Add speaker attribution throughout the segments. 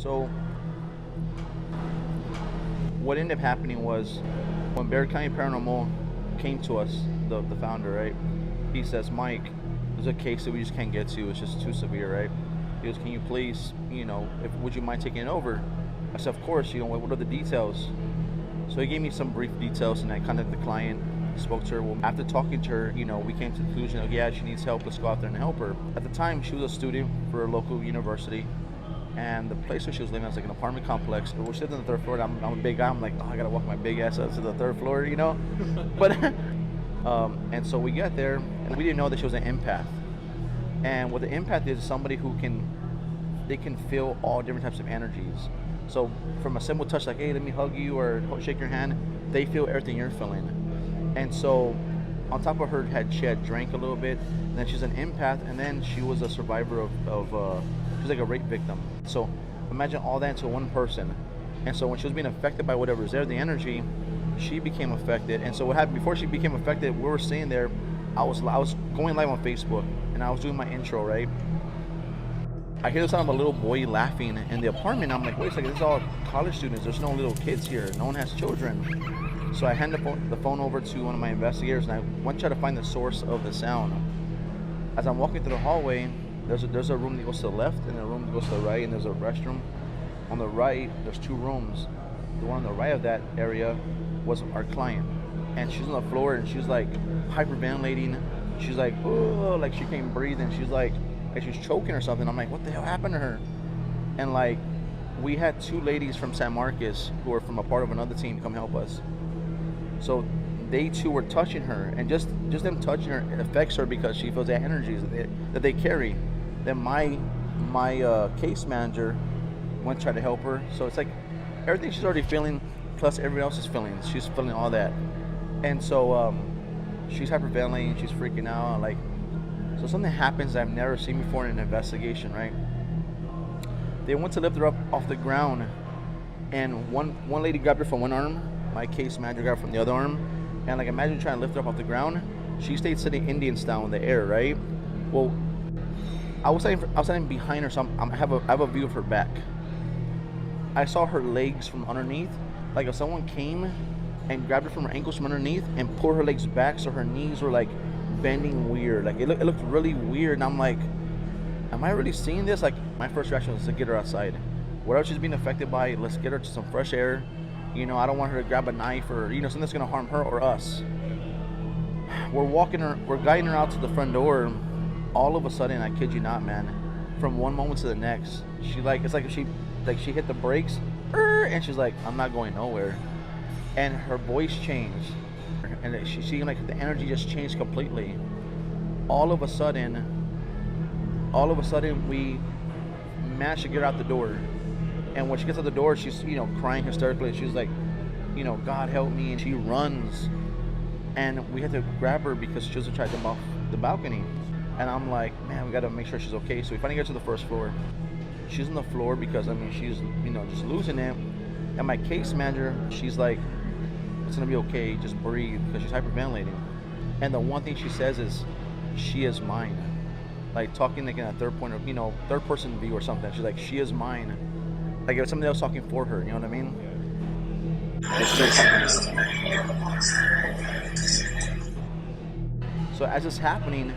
Speaker 1: So what ended up happening was when Bear County Paranormal came to us, the founder, right? He says, Mike, there's a case that we just can't get to. It's just too severe, right? He goes, can you please, would you mind taking it over? I said, of course. What are the details? So he gave me some brief details, and I contacted the client, spoke to her. Well, after talking to her, we came to the conclusion of, yeah, she needs help. Let's go out there and help her. At the time, she was a student for a local university, and the place where she was living was like an apartment complex. She lived on the third floor. I'm a big guy. I'm like, oh, I gotta walk my big ass up to the third floor, But and so we got there, and we didn't know that she was an empath. And what the empath is somebody who can feel all different types of energies. So from a simple touch like, hey, let me hug you or shake your hand, they feel everything you're feeling. And so on top of her, she had drank a little bit, and then she's an empath, and then she was a survivor she was like a rape victim. So imagine all that into one person. And so when she was being affected by whatever's there, the energy, she became affected. And so what happened, before she became affected, we were sitting there, I was going live on Facebook, and I was doing my intro, right? I hear the sound of a little boy laughing in the apartment. I'm like, wait a second, this is all college students. There's no little kids here. No one has children. So I handed the phone over to one of my investigators, and I went to try to find the source of the sound. As I'm walking through the hallway, there's a room that goes to the left and a room that goes to the right, and there's a restroom. On the right, there's two rooms. The one on the right of that area was our client. And she's on the floor, and she's like hyperventilating. She's like, oh, like she can't breathe, and she's like she's choking or something. I'm like, what the hell happened to her? And like, we had two ladies from San Marcos who were from a part of another team come help us. So they too were touching her, and just them touching her, it affects her because she feels the energies that they carry. Then my case manager went to try to help her. So it's like everything she's already feeling plus everyone else's feelings. She's feeling all that. And so she's hyperventilating, she's freaking out, like. So something happens that I've never seen before in an investigation, right? They went to lift her up off the ground, and one lady grabbed her from one arm, my case manager grabbed her from the other arm, and like imagine trying to lift her up off the ground. She stayed sitting Indian style in the air, right? Well, I was standing behind her, so I have a view of her back. I saw her legs from underneath, like if someone came and grabbed her from her ankles from underneath and pulled her legs back, so her knees were like bending weird. Like it looked really weird, and I'm like, am I really seeing this? Like my first reaction was to get her outside. Whatever she's being affected by, let's get her to some fresh air. I don't want her to grab a knife or something that's gonna harm her or us. We're guiding her out to the front door. All of a sudden, I kid you not, man, from one moment to the next, it's like she hit the brakes, and she's like, I'm not going nowhere. And her voice changed, and she like the energy just changed completely. All of a sudden we managed to get her out the door. And when she gets out the door, she's crying hysterically. She's like, God help me, and she runs. And we had to grab her because she was trying to jump off the balcony. And I'm like, man, we got to make sure she's okay. So we finally get to the first floor. She's on the floor because she's just losing it. And my case manager, she's like, it's gonna be okay, just breathe, because she's hyperventilating. And the one thing she says is, she is mine. Like talking like in a third person view or something. She's like, she is mine. Like it was somebody else talking for her, you know what I mean? So as it's happening,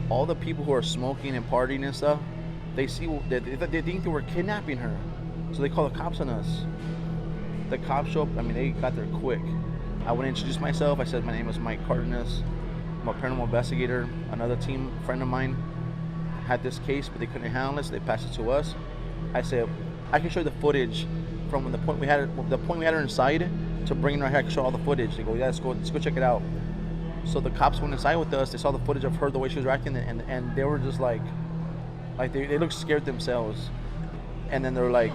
Speaker 1: all the people who are smoking and partying and stuff, they think they were kidnapping her. So they call the cops on us. The cops show up, they got there quick. I went to introduce myself. I said my name is Mike Cardenas. I'm a paranormal investigator. Another team friend of mine had this case, but they couldn't handle it, so they passed it to us. I said, I can show you the footage from the point we had her inside to bringing her here. I can show all the footage. They go, yeah, let's go check it out. So the cops went inside with us. They saw the footage of her, the way she was acting, and they were just like they looked scared themselves. And then they're like,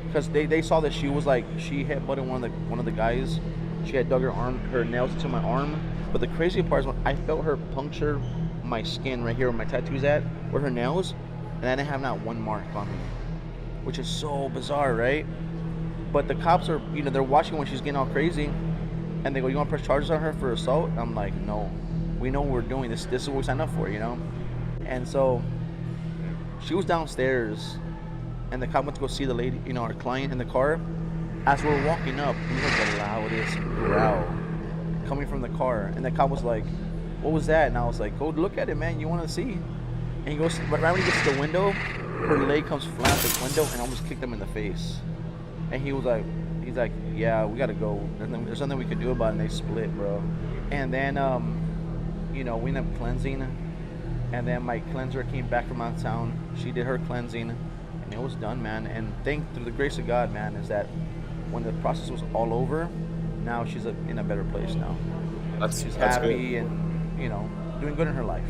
Speaker 1: because they saw that she was like, she had butted one of the guys. She had dug her nails into my arm. But the crazy part is when I felt her puncture my skin right here where my tattoo's at, where her nails, and I didn't have not one mark on me, which is so bizarre, right? But the cops are, they're watching when she's getting all crazy, and they go, you want to press charges on her for assault? I'm like, no, we know what we're doing. This is what we signed up for, And so she was downstairs, and the cop went to go see the lady, our client in the car. As we're walking up, we heard the loudest growl coming from the car, and the cop was like, "What was that?" And I was like, "Go look at it, man. You want to see?" And he goes, right when he gets to the window, her leg comes flat out the window and almost kicked him in the face. And he's like, "Yeah, we gotta go. There's nothing we can do about it." And they split, bro. And then, we ended up cleansing, and then my cleanser came back from out of town. She did her cleansing, and it was done, man. And through the grace of God, man, is that when the process was all over, now she's in a better place now. She's happy good. And doing good in her life.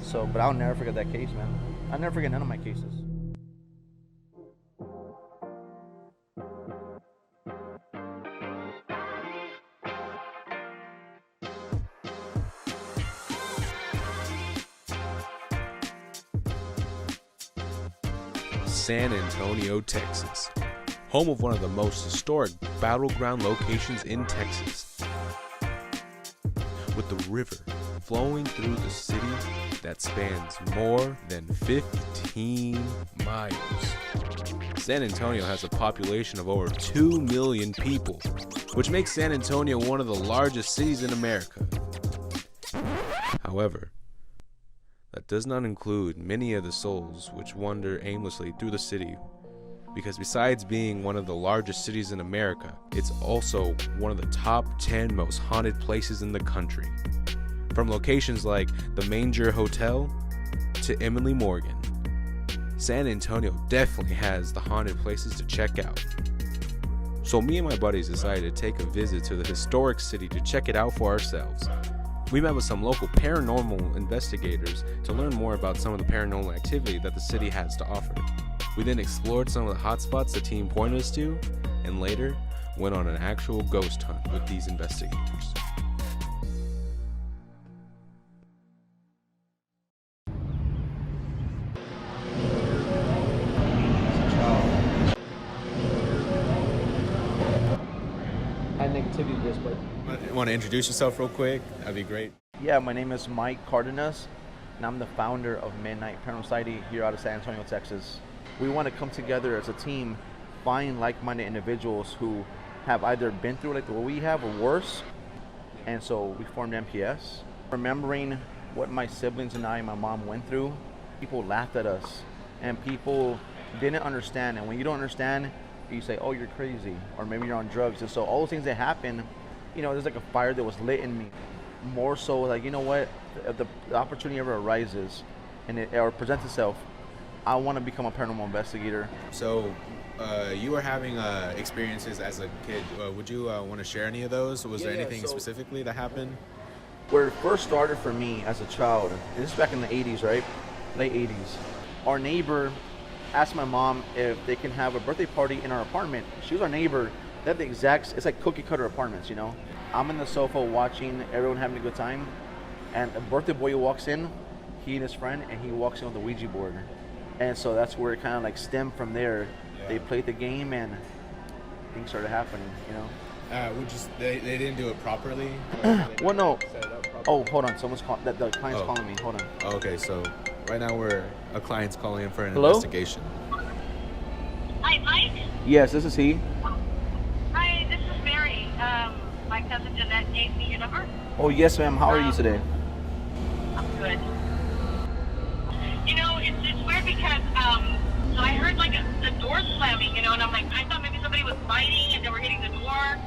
Speaker 1: So, but I'll never forget that case, man. I'll never forget none of my cases.
Speaker 2: San Antonio, Texas, home of one of the most historic battleground locations in Texas. With the river flowing through the city that spans more than 15 miles. San Antonio has a population of over 2 million people, which makes San Antonio one of the largest cities in America. However, that does not include many of the souls which wander aimlessly through the city, because besides being one of the largest cities in America, it's also one of the top 10 most haunted places in the country. From locations like the Manger Hotel to Emily Morgan, San Antonio definitely has the haunted places to check out. So me and my buddies decided to take a visit to the historic city to check it out for ourselves. We met with some local paranormal investigators to learn more about some of the paranormal activity that the city has to offer. We then explored some of the hotspots the team pointed us to, and later went on an actual ghost hunt with these investigators.
Speaker 1: Negativity this, but
Speaker 2: Want to introduce yourself real quick? That'd be great.
Speaker 1: yeah, my name is Mike Cardenas, and I'm the founder of Midnight Paranormal Society here out of San Antonio, Texas. We want to come together as a team, find like-minded individuals who have either been through like what we have or worse, and so we formed MPS. Remembering what my siblings and I and my mom went through, people laughed at us, and people didn't understand. And when you don't understand, you say, "Oh, you're crazy," or maybe you're on drugs. And so all those things that happen, there's like a fire that was lit in me. More so, like, you know what? If the opportunity ever arises, and or presents itself, I want to become a paranormal investigator.
Speaker 2: So, you were having experiences as a kid. Would you want to share any of those? Was there anything specifically that happened?
Speaker 1: Where it first started for me as a child, and this is back in the 80s, right? Late 80s. Our neighbor asked my mom if they can have a birthday party in our apartment. She was our neighbor. They have the exact, it's like cookie cutter apartments, I'm in the sofa watching everyone having a good time, and a birthday boy walks in, he and his friend, and he walks in with the Ouija board. And so that's where it kind of like stemmed from there. Yeah. They played the game and things started happening,
Speaker 2: They didn't do it properly?
Speaker 1: Well, no. Oh, hold on. Someone's calling. The client's calling me. Hold on.
Speaker 2: Oh, okay, so right now a client's calling in for an
Speaker 1: Hello?
Speaker 2: investigation.
Speaker 3: Hi, Mike.
Speaker 1: Yes, this is he.
Speaker 3: Hi, this is Mary. My cousin Jeanette gave me your number.
Speaker 1: Oh, yes, ma'am. How are you today?
Speaker 3: I'm good. It's weird because so I heard like the door slamming, and I'm like, I thought maybe somebody was fighting and they were hitting the door.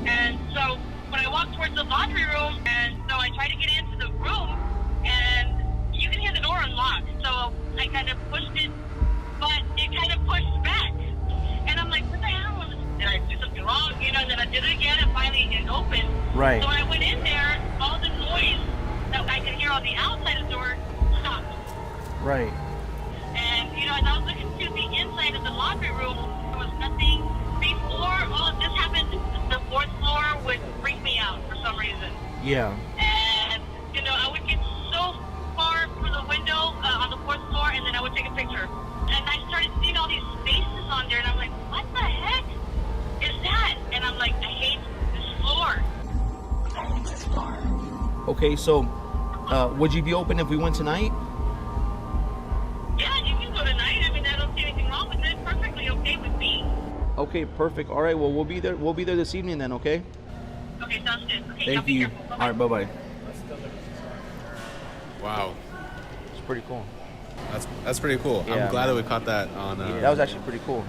Speaker 3: And so when I walked towards the laundry room, and so I tried to get into the room, and you can hear the door unlocked. So I kind of pushed it, but it kind of pushed back. And I'm like, what the hell? Did I do something wrong? And then I did it again, and finally it opened.
Speaker 1: Right.
Speaker 3: So when I went in there, all the noise that I could hear on the outside of the door stopped.
Speaker 1: Right.
Speaker 3: And, as I was looking to the inside of the laundry room, there was nothing. Before all of this happened, the fourth floor would freak me out for some reason.
Speaker 1: Yeah.
Speaker 3: And, I would get so far through the window on the fourth floor, and then I would take a picture. And I started seeing all these faces on there, and I'm like, what the heck is that? And I'm like, I hate this floor.
Speaker 1: Okay, so would you be open if we went tonight?
Speaker 3: Yeah, you can go tonight. I mean, I don't see anything wrong with it.
Speaker 1: Okay, perfect. All right, well, we'll be there. We'll be there this evening then, okay?
Speaker 3: Okay, sounds good. Okay,
Speaker 1: Thank
Speaker 3: y'all be
Speaker 1: you.
Speaker 3: careful.
Speaker 1: All
Speaker 3: Bye-bye.
Speaker 1: right, bye-bye.
Speaker 2: Wow,
Speaker 1: It's pretty cool.
Speaker 2: that's pretty cool.
Speaker 1: Yeah,
Speaker 2: I'm glad that
Speaker 1: man.
Speaker 2: we caught that on.
Speaker 1: Yeah, that was actually pretty cool.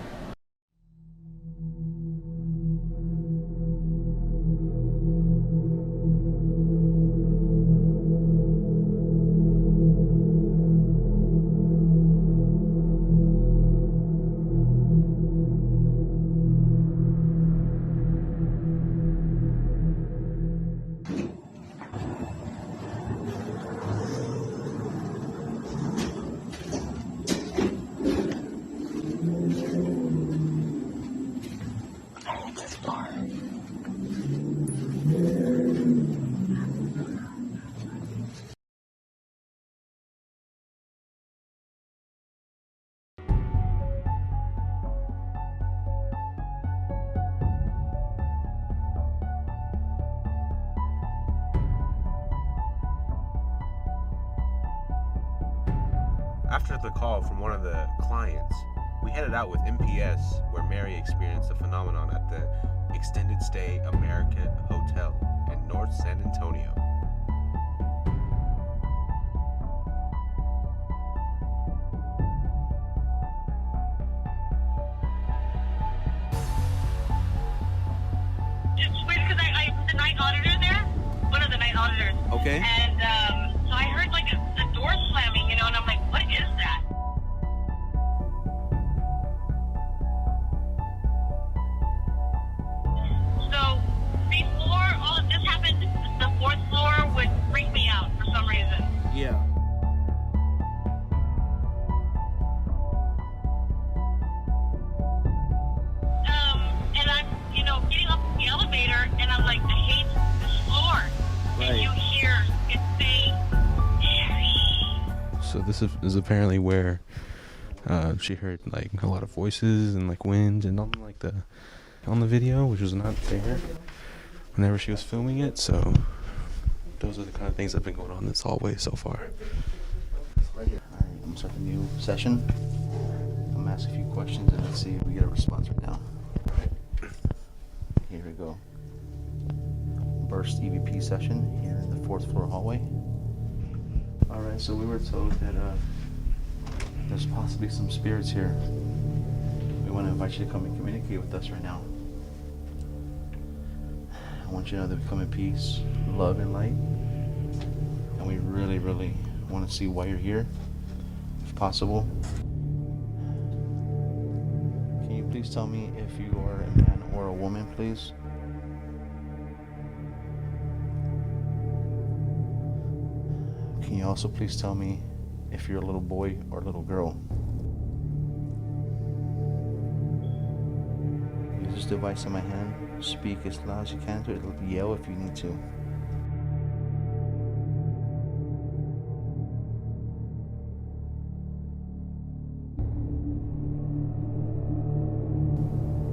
Speaker 2: After the call from one of the clients, we headed out with MPS, where Mary experienced the phenomenon at the Extended Stay America Hotel in North San Antonio.
Speaker 3: It's weird because I'm the night auditor there, one of the night auditors.
Speaker 1: Okay.
Speaker 3: And so I heard like a door slamming, and I'm like, what is that? So before all of this happened, the fourth floor would freak me out for some reason.
Speaker 1: Yeah.
Speaker 3: And I'm, getting off the elevator, and I'm like, I hate this floor.
Speaker 1: Right.
Speaker 3: And you hear it say, Mary.
Speaker 2: So this is apparently where she heard like a lot of voices and like winds and on like on the video, which was not there whenever she was filming it. So those are the kind of things that have been going on in this hallway so far.
Speaker 1: Right here. All right, I'm gonna start the new session. I'm gonna ask a few questions and let's see if we get a response right now. Here we go. Burst EVP session here in the 4th floor hallway. All right, so we were told that there's possibly some spirits here. We want to invite you to come and communicate with us right now. I want you to know that we come in peace, love, and light. And we really, really want to see why you're here, if possible. Can you please tell me if you are a man or a woman, please? Can you also please tell me if you're a little boy or a little girl? Use this device in my hand. Speak as loud as you can to it. Yell if you need to.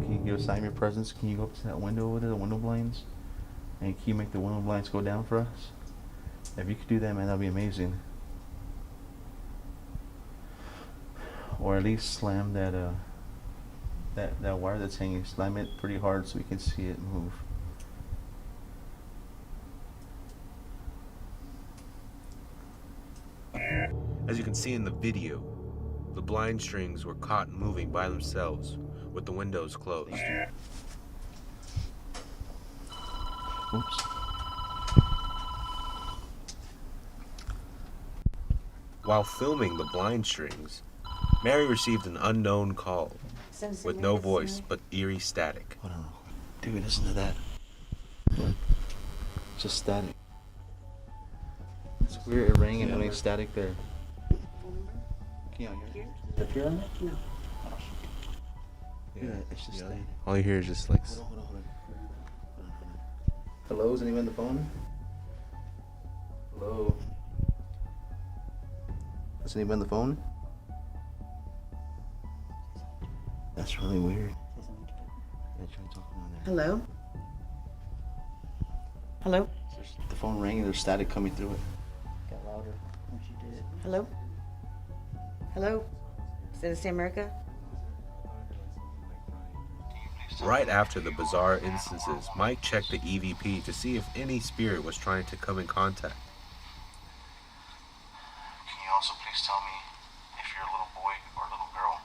Speaker 1: Can you give a sign of your presence? Can you go up to that window over there, the window blinds? And can you make the window blinds go down for us? If you could do that, man, that'd be amazing. Or at least slam that that wire that's hanging. Slam it pretty hard so we can see it move.
Speaker 2: As you can see in the video, the blind strings were caught moving by themselves with the windows closed.
Speaker 1: Oops.
Speaker 2: While filming the blind strings, Mary received an unknown call with no voice but eerie static.
Speaker 1: Hold on. Dude, listen to that. Just static. It's weird. It rang and only static there. Can y'all hear it?
Speaker 4: The pyramid? No.
Speaker 1: Yeah, it's just static.
Speaker 2: All you hear is just like.
Speaker 1: Hold on. Hello, is anyone on the phone? Hello? Is anyone on the phone? That's really weird. Yeah, try talking on there.
Speaker 4: Hello? Hello?
Speaker 1: The phone rang and there's static coming through it.
Speaker 4: Got louder when she did it. Hello? Hello? Is it America?
Speaker 2: Right after the bizarre instances, Mike checked the EVP to see if any spirit was trying to come in contact.
Speaker 1: Can you also please tell me if you're a little boy or a little girl?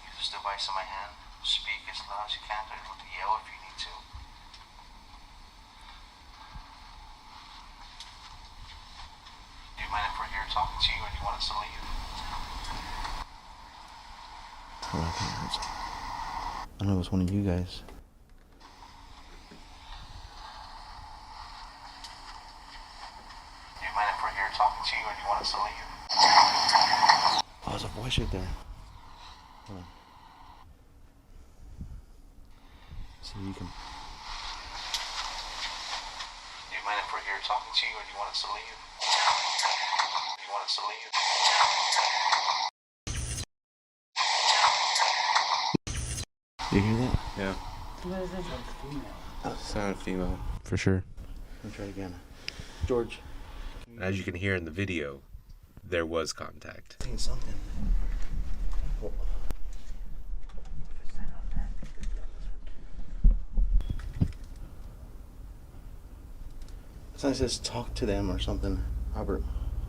Speaker 1: Use this device in my hand. Speak as loud as you can, or yell if you need to. Do you mind if we're here talking to you, or do you want us to leave? I don't know if it was one of you guys. Do you mind if we're here talking to you, or do you want us to leave? Oh, there's a voice right there. Hold on. So you can. Do you mind if we're here talking to you, or do you want us to leave? Do you want us to leave? Do you hear that?
Speaker 2: Yeah.
Speaker 4: What is it?
Speaker 2: Sound female. For sure.
Speaker 1: Let me try it again. George.
Speaker 2: As you can hear in the video, there was contact.
Speaker 1: Saying something. Oh. It's like it says talk to them or something. Robert,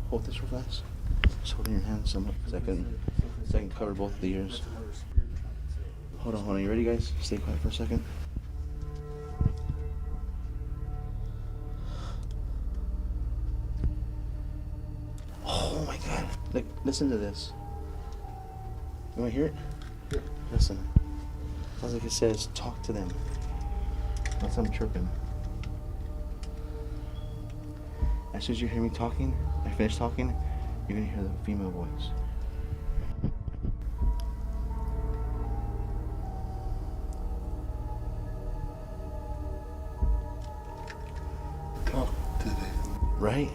Speaker 1: hold this real fast. Just hold in your hand somewhat because I can cover both of the ears. Hold on. You ready, guys? Stay quiet for a second. Oh my God! Look, listen to this. You want to hear it? Yeah. Listen. Sounds like it says talk to them. That's them chirping. As soon as you hear me talking, I finish talking, you're gonna hear the female voice. Talk to them. Right?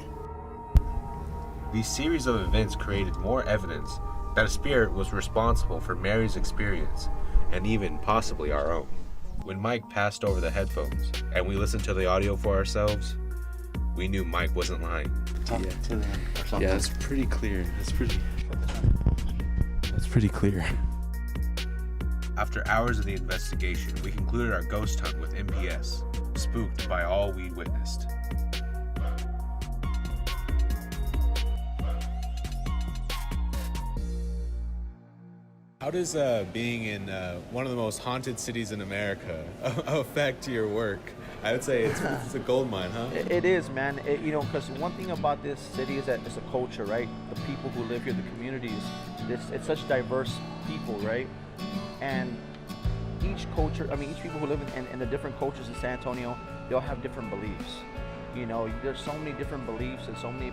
Speaker 2: These series of events created more evidence that a spirit was responsible for Mary's experience, and even possibly our own. When Mike passed over the headphones and we listened to the audio for ourselves, we knew Mike wasn't lying.
Speaker 1: Talk to them or something.
Speaker 2: Yeah, it's pretty clear. That's pretty clear. After hours of the investigation, we concluded our ghost hunt with MPS, spooked by all we witnessed. How does being in one of the most haunted cities in America affect your work? I would say it's a gold mine, huh?
Speaker 1: It is, man. Because one thing about this city is that it's a culture, right? The people who live here, the communities, it's such diverse people, right? And each people who live in the different cultures in San Antonio, they all have different beliefs. There's so many different beliefs and so many,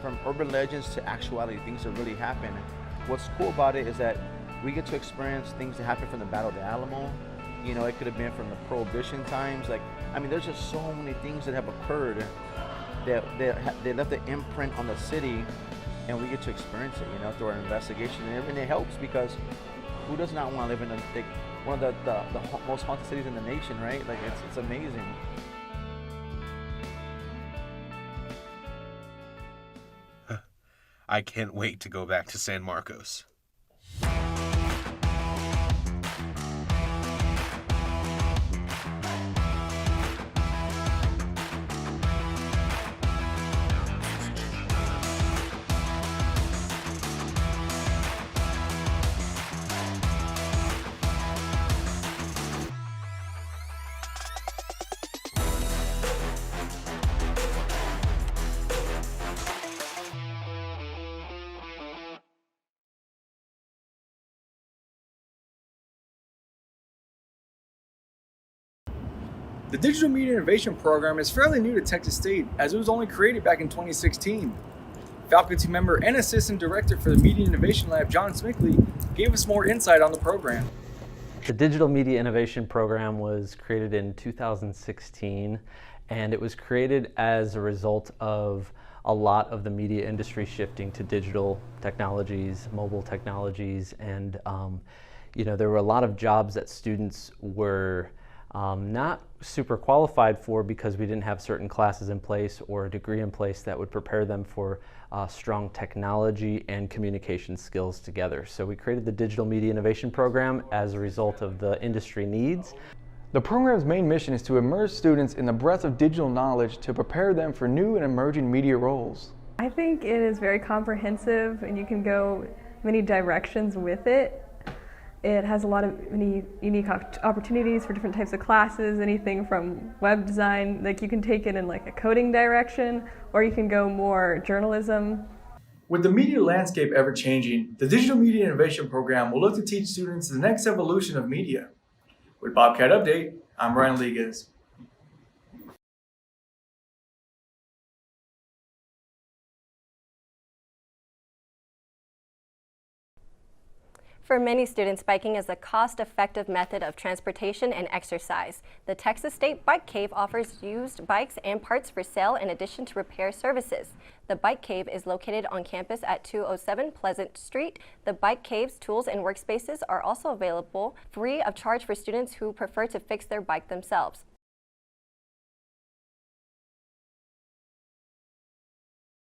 Speaker 1: from urban legends to actuality, things that really happen. What's cool about it is that we get to experience things that happened from the Battle of the Alamo. It could have been from the Prohibition times. There's just so many things that have occurred that they left an imprint on the city, and we get to experience it, through our investigation. And it helps because who does not want to live in one of the most haunted cities in the nation, right? It's amazing.
Speaker 2: I can't wait to go back to San Marcos.
Speaker 5: The Digital Media Innovation Program is fairly new to Texas State, as it was only created back in 2016. Faculty member and Assistant Director for the Media Innovation Lab, John Smickley, gave us more insight on the program.
Speaker 6: The Digital Media Innovation Program was created in 2016, and it was created as a result of a lot of the media industry shifting to digital technologies, mobile technologies, and there were a lot of jobs that students were not super qualified for because we didn't have certain classes in place or a degree in place that would prepare them for strong technology and communication skills together. So we created the Digital Media Innovation Program as a result of the industry needs.
Speaker 5: The program's main mission is to immerse students in the breadth of digital knowledge to prepare them for new and emerging media roles.
Speaker 7: I think it is very comprehensive and you can go many directions with it. It has a lot of many unique opportunities for different types of classes, anything from web design, like you can take it in like a coding direction, or you can go more journalism.
Speaker 5: With the media landscape ever changing, the Digital Media Innovation Program will look to teach students the next evolution of media. With Bobcat Update, I'm Ryan Ligas.
Speaker 8: For many students, biking is a cost-effective method of transportation and exercise. The Texas State Bike Cave offers used bikes and parts for sale in addition to repair services. The Bike Cave is located on campus at 207 Pleasant Street. The Bike Cave's tools and workspaces are also available free of charge for students who prefer to fix their bike themselves.